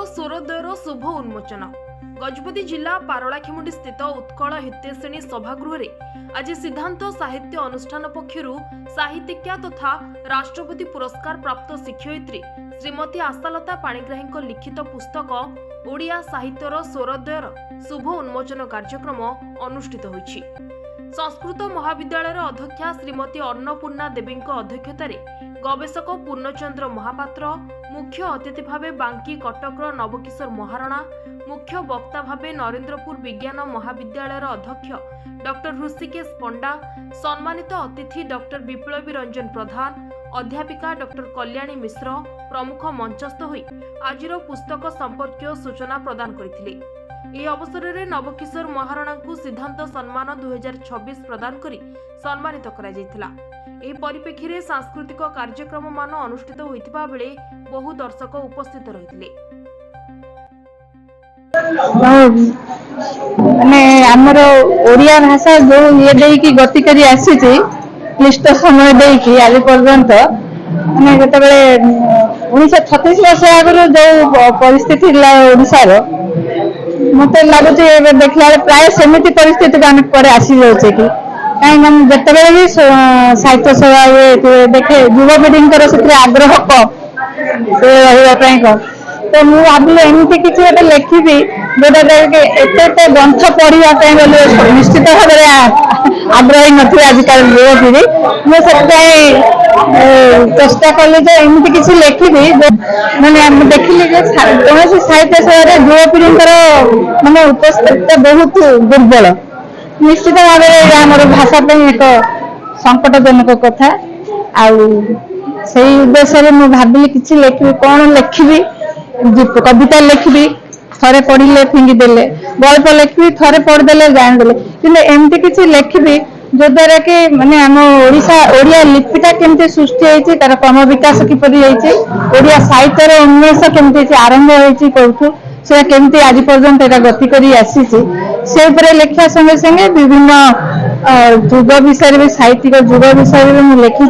स्वरोदयर शुभ उन्मोचन। गजपति जिला पारलाखेमुंडी स्थित उत्कल हितेशिणी सभागृह आज सिद्धांत साहित्य अनुष्ठान पक्षर साहित्यिका तथा राष्ट्रपति पुरस्कार प्राप्त शिक्षयित्री श्रीमती आशालता पाणिग्राही लिखित पुस्तक ओडिया साहित्यर स्वरोदयर शुभ उन्मोचन कार्यक्रम अनुष्ठित होईछि। संस्कृत महाविद्यालय अध्यक्षा श्रीमती अन्नपूर्णा देवी अध्यक्षतार गवेषक पूर्णचंद्र महापात्र, मुख्य अतिथि भावे बांकी कटकर नवकिशोर महारणा, मुख्य वक्ता भावे नरेंद्रपुर विज्ञान महाविद्यालय अध्यक्ष डॉक्टर ऋषिकेश पंडा, सम्मानित अतिथि डॉक्टर विप्लवी रंजन प्रधान, अध्यापिका डॉक्टर कल्याणी मिश्र प्रमुख मंचस्थ होई आजिर पुस्तक संपर्कीय सूचना प्रदान करथिले। এই অবসরের নবকিশোর মহারণাଙ୍କୁ সিদ্ধান্ত সম্মান 2026 প্রদান করে সম্মানিত করা যাইতিলা। এই পরিপ্রেক্ষীরে সাংস্কৃতিক কার্যক্রম মান অনুষ্ঠিত হইতিবা বেলে বহু দর্শক উপস্থিত রহিଥିଲେ। মানে আমার ওড়িয়া ভাষা যে ইয়ে দেইকি গতি করি আসিছি ক্লিষ্ট সময় দেইকি আজ পর্যন্ত মানে যেতবেলে 1936 ବର୍ଷ ଆଗରୁ ଯୋଉ ପରିସ୍ଥିତି ଥିଲା ଓଡ଼ିଶାର मत लगुच देखला प्राय सेमती परिस्थिति आम पर आसी जाऊे कि कहीं जिते भी साहित्य सभा देखे युवपीढ़ी से आग्रह कम तो मुझे भाविली एमती किसी गोटे लिखी जोटा एत ग्रंथ पढ़ाई गले निश्चित भाव में आग्रही नी आजिकल युवपीढ़ी मुझे चेष्टा कली एमती किसी लिखी मैंने देखिली कौन साहित्य सभा युवपीढ़ी माने उपस्थित बहुत दुर्बल निश्चित भाव में भाषा एक संकटजनक कथा से उद्देश्य मुझे भाविली किसी लिखी कौन लिखी कविता लिखी थरे पढ़ले फिंगिदेले गल्प लिखी थरे पढ़देले जानदेले कि एमती किसी लिखी जो द्वारा कि माने आम ओडिया लिपिटा केमती सृष्टि होती तार क्रम विकास किपरि होती ओडिया साहित्यर उन्मेष केमती आरंभ होती कौठू से केमती आज पर्यंत एटा गति करी आसी से उपरे लिखा संगे संगे विभिन्न जुग विषय भी साहित्यिक जुग विषय भी लिखी